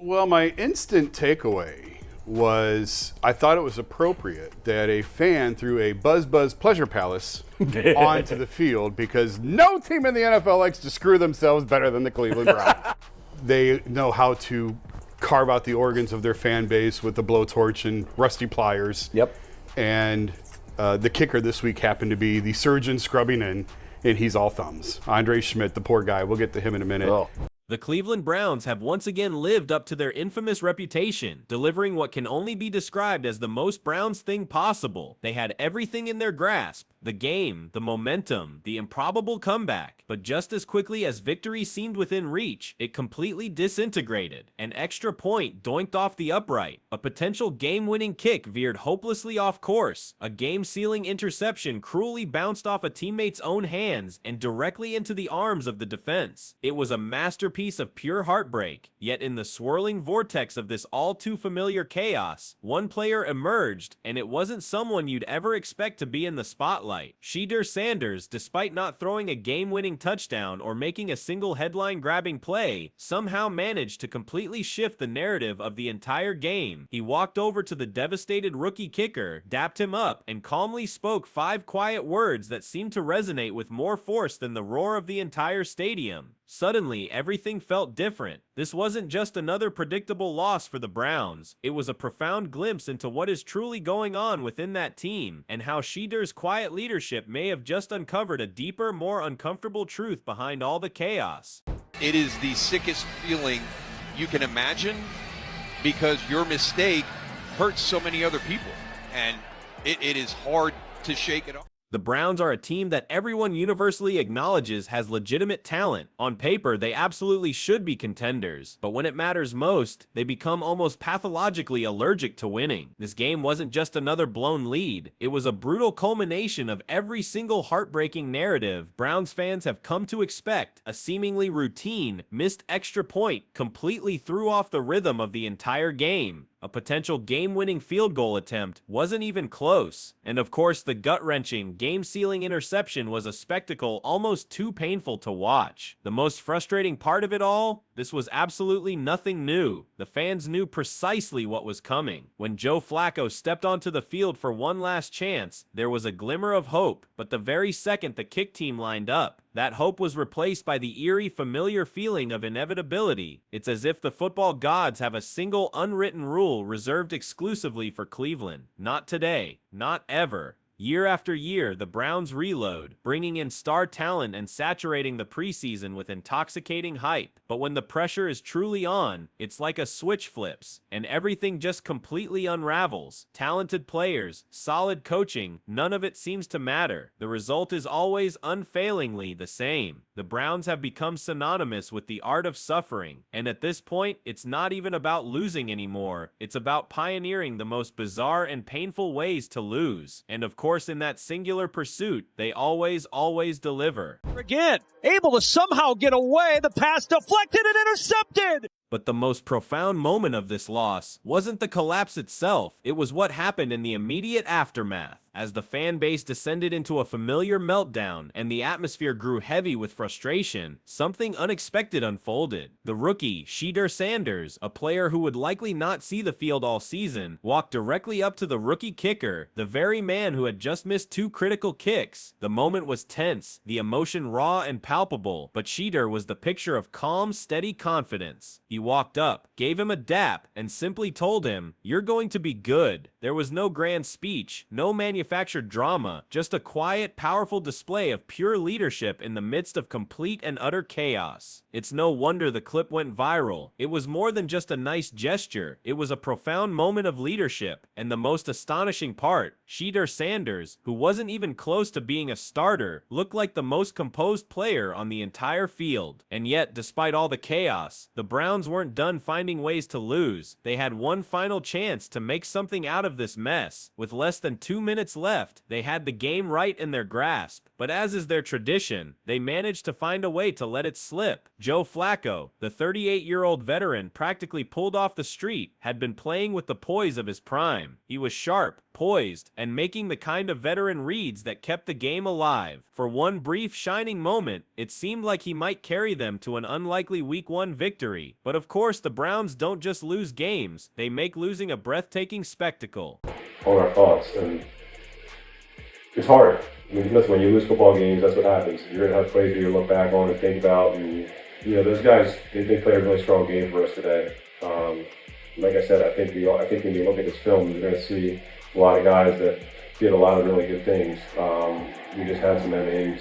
Well, my instant takeaway was I thought it was appropriate that a fan threw a Buzz Buzz Pleasure Palace onto the field because no team in the NFL likes to screw themselves better than the Cleveland Browns. They know how to carve out the organs of their fan base with the blowtorch and rusty pliers. Yep. And the kicker this week happened to be the surgeon scrubbing in, and he's all thumbs. Andre Schmidt, the poor guy. We'll get to him in a minute. Oh. The Cleveland Browns have once again lived up to their infamous reputation, delivering what can only be described as the most Browns thing possible. They had everything in their grasp: the game, the momentum, the improbable comeback. But just as quickly as victory seemed within reach, it completely disintegrated. An extra point doinked off the upright. A potential game-winning kick veered hopelessly off course. A game-sealing interception cruelly bounced off a teammate's own hands and directly into the arms of the defense. It was a masterpiece of pure heartbreak. Yet in the swirling vortex of this all-too-familiar chaos, one player emerged, and it wasn't someone you'd ever expect to be in the spotlight. Shedeur Sanders, despite not throwing a game-winning touchdown or making a single headline-grabbing play, somehow managed to completely shift the narrative of the entire game. He walked over to the devastated rookie kicker, dapped him up, and calmly spoke 5 quiet words that seemed to resonate with more force than the roar of the entire stadium. Suddenly, everything felt different. This wasn't just another predictable loss for the Browns. It was a profound glimpse into what is truly going on within that team, and how Shedeur's quiet leadership may have just uncovered a deeper, more uncomfortable truth behind all the chaos. It is the sickest feeling you can imagine, because your mistake hurts so many other people, and it is hard to shake it off. The Browns are a team that everyone universally acknowledges has legitimate talent. On paper, they absolutely should be contenders, but when it matters most, they become almost pathologically allergic to winning. This game wasn't just another blown lead. It was a brutal culmination of every single heartbreaking narrative Browns fans have come to expect. A seemingly routine, missed extra point completely threw off the rhythm of the entire game. A potential game-winning field goal attempt wasn't even close. And of course, the gut-wrenching, game-sealing interception was a spectacle almost too painful to watch. The most frustrating part of it all? This was absolutely nothing new. The fans knew precisely what was coming. When Joe Flacco stepped onto the field for one last chance, there was a glimmer of hope, but the very second the kick team lined up, that hope was replaced by the eerie, familiar feeling of inevitability. It's as if the football gods have a single unwritten rule reserved exclusively for Cleveland. Not today. Not ever. Year after year, the Browns reload, bringing in star talent and saturating the preseason with intoxicating hype. But when the pressure is truly on, it's like a switch flips, and everything just completely unravels. Talented players, solid coaching, none of it seems to matter. The result is always unfailingly the same. The Browns have become synonymous with the art of suffering, and at this point, it's not even about losing anymore. It's about pioneering the most bizarre and painful ways to lose. And of course, in that singular pursuit, they always deliver. Again, able to somehow get away. The pass deflected and intercepted. But the most profound moment of this loss wasn't the collapse itself. It was what happened in the immediate aftermath. As the fan base descended into a familiar meltdown and the atmosphere grew heavy with frustration, something unexpected unfolded. The rookie, Shedeur Sanders, a player who would likely not see the field all season, walked directly up to the rookie kicker, the very man who had just missed 2 critical kicks. The moment was tense, the emotion raw and palpable, but Shedeur was the picture of calm, steady confidence. He walked up, gave him a dap, and simply told him, "You're going to be good." There was no grand speech, no manufactured drama, just a quiet, powerful display of pure leadership in the midst of complete and utter chaos. It's no wonder the clip went viral. It was more than just a nice gesture. It was a profound moment of leadership. And the most astonishing part, Shedeur Sanders, who wasn't even close to being a starter, looked like the most composed player on the entire field. And yet, despite all the chaos, the Browns weren't done finding ways to lose. They had one final chance to make something out of of this mess. With less than 2 minutes left, they had the game right in their grasp, but as is their tradition, they managed to find a way to let it slip. Joe Flacco, the 38-year-old veteran practically pulled off the street, had been playing with the poise of his prime. He was sharp, poised, and making the kind of veteran reads that kept the game alive. For one brief shining moment, it seemed like he might carry them to an unlikely Week 1 victory. But of course, the Browns don't just lose games, they make losing a breathtaking spectacle. On our thoughts, and it's hard. I mean, listen, when you lose football games, that's what happens. You're gonna have plays that you look back on and think about, and those guys, they played a really strong game for us today. Like I said, I think when you look at this film, you're gonna see a lot of guys that did a lot of really good things. We just had some MAs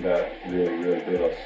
that really did us.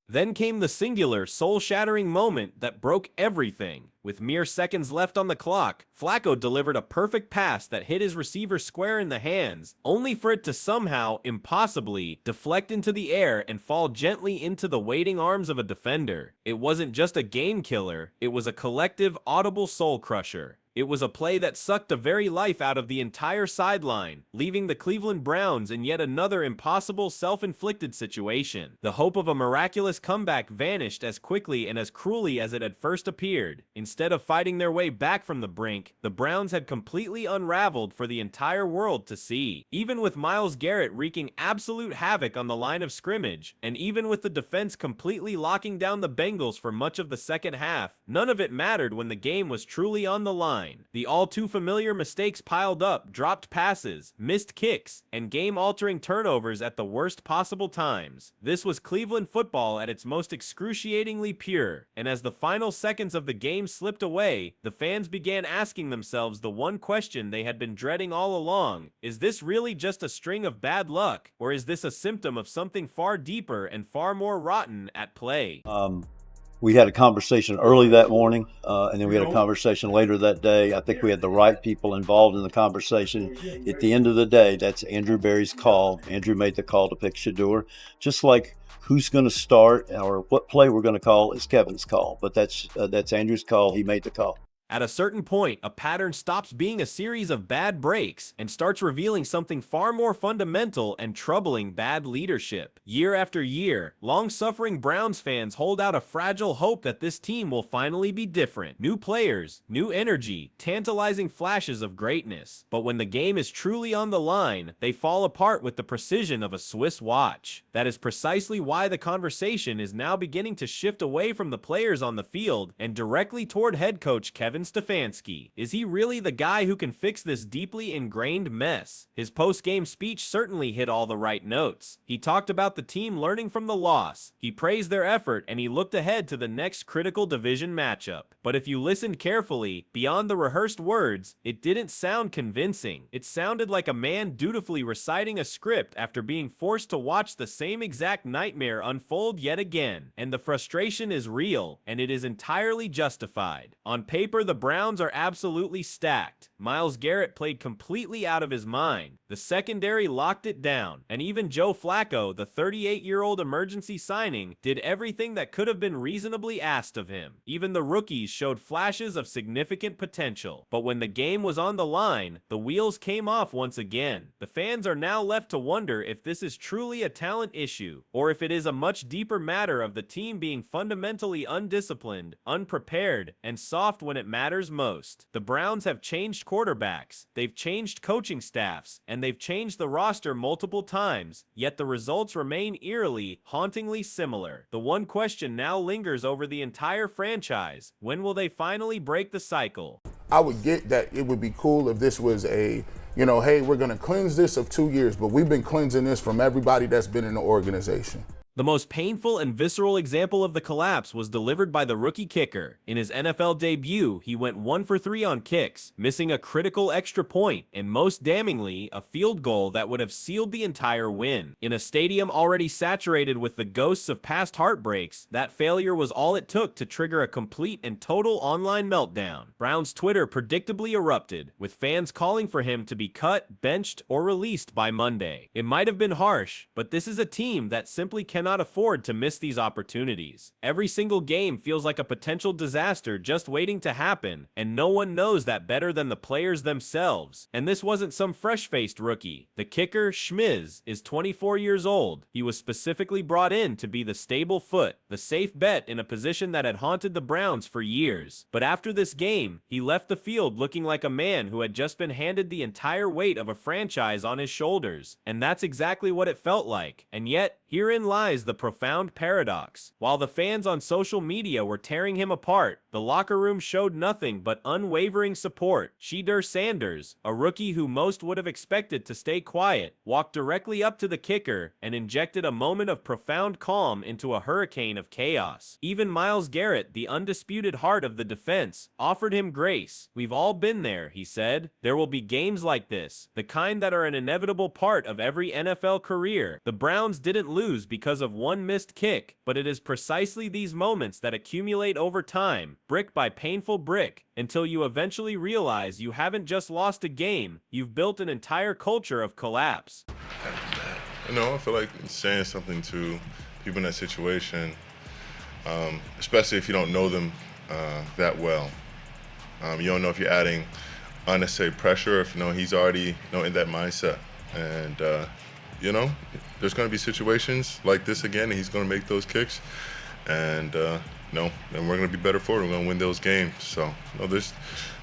Then came the singular, soul-shattering moment that broke everything. With mere seconds left on the clock, Flacco delivered a perfect pass that hit his receiver square in the hands, only for it to somehow, impossibly, deflect into the air and fall gently into the waiting arms of a defender. It wasn't just a game killer, it was a collective, audible soul crusher. It was a play that sucked the very life out of the entire sideline, leaving the Cleveland Browns in yet another impossible self-inflicted situation. The hope of a miraculous comeback vanished as quickly and as cruelly as it had first appeared. Instead of fighting their way back from the brink, the Browns had completely unraveled for the entire world to see. Even with Myles Garrett wreaking absolute havoc on the line of scrimmage, and even with the defense completely locking down the Bengals for much of the second half, none of it mattered when the game was truly on the line. The all-too-familiar mistakes piled up, dropped passes, missed kicks, and game-altering turnovers at the worst possible times. This was Cleveland football at its most excruciatingly pure, and as the final seconds of the game slipped away, the fans began asking themselves the one question they had been dreading all along: is this really just a string of bad luck, or is this a symptom of something far deeper and far more rotten at play? We had a conversation early that morning, and then we had a conversation later that day. I think we had the right people involved in the conversation. At the end of the day, that's Andrew Berry's call. Andrew made the call to pick Shedeur. Just like who's going to start or what play we're going to call is Kevin's call. But that's Andrew's call. He made the call. At a certain point, a pattern stops being a series of bad breaks and starts revealing something far more fundamental and troubling: bad leadership. Year after year, long-suffering Browns fans hold out a fragile hope that this team will finally be different. New players, new energy, tantalizing flashes of greatness. But when the game is truly on the line, they fall apart with the precision of a Swiss watch. That is precisely why the conversation is now beginning to shift away from the players on the field and directly toward head coach Kevin Stefanski. Is he really the guy who can fix this deeply ingrained mess? His post-game speech certainly hit all the right notes. He talked about the team learning from the loss. He praised their effort, and he looked ahead to the next critical division matchup. But if you listened carefully, beyond the rehearsed words, it didn't sound convincing. It sounded like a man dutifully reciting a script after being forced to watch the same exact nightmare unfold yet again. And the frustration is real, and it is entirely justified. On paper, the Browns are absolutely stacked. Myles Garrett played completely out of his mind. The secondary locked it down, and even Joe Flacco, the 38-year-old emergency signing, did everything that could have been reasonably asked of him. Even the rookies showed flashes of significant potential. But when the game was on the line, the wheels came off once again. The fans are now left to wonder if this is truly a talent issue, or if it is a much deeper matter of the team being fundamentally undisciplined, unprepared, and soft when it matters most. The Browns have changed quarterbacks, they've changed coaching staffs, and they've changed the roster multiple times, yet the results remain eerily, hauntingly similar. The one question now lingers over the entire franchise: when will they finally break the cycle? I would get that it would be cool if this was a, hey, we're going to cleanse this of 2 years, but we've been cleansing this from everybody that's been in the organization. The most painful and visceral example of the collapse was delivered by the rookie kicker. In his NFL debut, he went 1 for 3 on kicks, missing a critical extra point, and most damningly, a field goal that would have sealed the entire win. In a stadium already saturated with the ghosts of past heartbreaks, that failure was all it took to trigger a complete and total online meltdown. Brown's Twitter predictably erupted, with fans calling for him to be cut, benched, or released by Monday. It might have been harsh, but this is a team that simply cannot cannot afford to miss these opportunities. Every single game feels like a potential disaster just waiting to happen, and no one knows that better than the players themselves. And this wasn't some fresh-faced rookie. The kicker, Schmiz, is 24 years old. He was specifically brought in to be the stable foot, the safe bet in a position that had haunted the Browns for years. But after this game, he left the field looking like a man who had just been handed the entire weight of a franchise on his shoulders. And that's exactly what it felt like. And yet, herein lies the profound paradox. While the fans on social media were tearing him apart, the locker room showed nothing but unwavering support. Shedeur Sanders, a rookie who most would have expected to stay quiet, walked directly up to the kicker and injected a moment of profound calm into a hurricane of chaos. Even Myles Garrett, the undisputed heart of the defense, offered him grace. "We've all been there," he said. "There will be games like this, the kind that are an inevitable part of every NFL career. The Browns didn't lose because of one missed kick, but it is precisely these moments that accumulate over time, brick by painful brick, until you eventually realize you haven't just lost a game, you've built an entire culture of collapse." I feel like saying something to people in that situation, especially if you don't know them that well. You don't know if you're adding unnecessary pressure, if he's already in that mindset. And, there's going to be situations like this again, and he's going to make those kicks. And, and we're going to be better for it. We're going to win those games. So,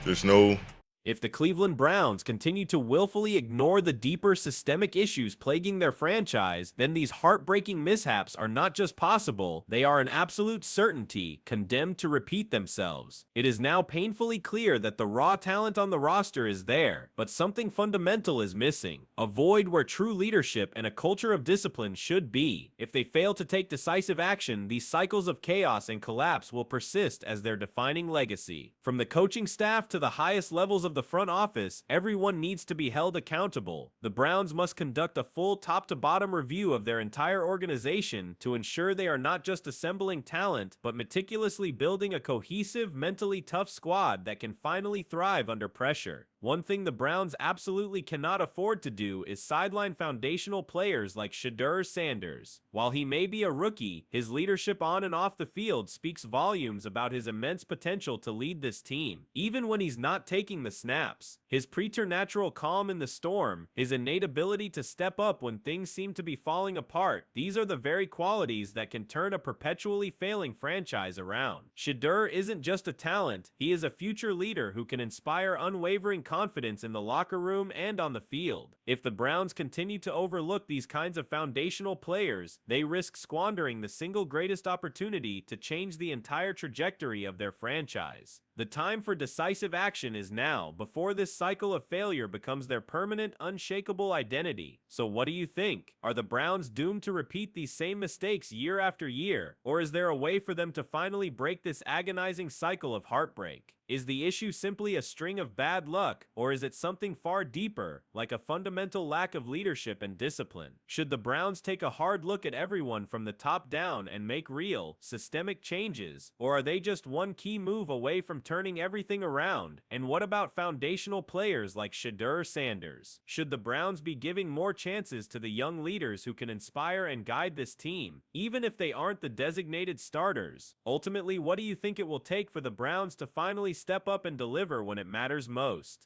there's no... If the Cleveland Browns continue to willfully ignore the deeper systemic issues plaguing their franchise, then these heartbreaking mishaps are not just possible, they are an absolute certainty, condemned to repeat themselves. It is now painfully clear that the raw talent on the roster is there, but something fundamental is missing. A void where true leadership and a culture of discipline should be. If they fail to take decisive action, these cycles of chaos and collapse will persist as their defining legacy. From the coaching staff to the highest levels of the front office, everyone needs to be held accountable. The Browns must conduct a full top-to-bottom review of their entire organization to ensure they are not just assembling talent, but meticulously building a cohesive, mentally tough squad that can finally thrive under pressure. One thing the Browns absolutely cannot afford to do is sideline foundational players like Shedeur Sanders. While he may be a rookie, his leadership on and off the field speaks volumes about his immense potential to lead this team. Even when he's not taking the snaps, his preternatural calm in the storm, his innate ability to step up when things seem to be falling apart, these are the very qualities that can turn a perpetually failing franchise around. Shedeur isn't just a talent, he is a future leader who can inspire unwavering confidence in the locker room and on the field. If the Browns continue to overlook these kinds of foundational players, they risk squandering the single greatest opportunity to change the entire trajectory of their franchise. The time for decisive action is now, before this cycle of failure becomes their permanent, unshakable identity. So what do you think? Are the Browns doomed to repeat these same mistakes year after year? Or is there a way for them to finally break this agonizing cycle of heartbreak? Is the issue simply a string of bad luck, or is it something far deeper, like a fundamental lack of leadership and discipline? Should the Browns take a hard look at everyone from the top down and make real, systemic changes, or are they just one key move away from turning everything around? And what about foundational players like Shedeur Sanders? Should the Browns be giving more chances to the young leaders who can inspire and guide this team, even if they aren't the designated starters? Ultimately, what do you think it will take for the Browns to finally step up and deliver when it matters most?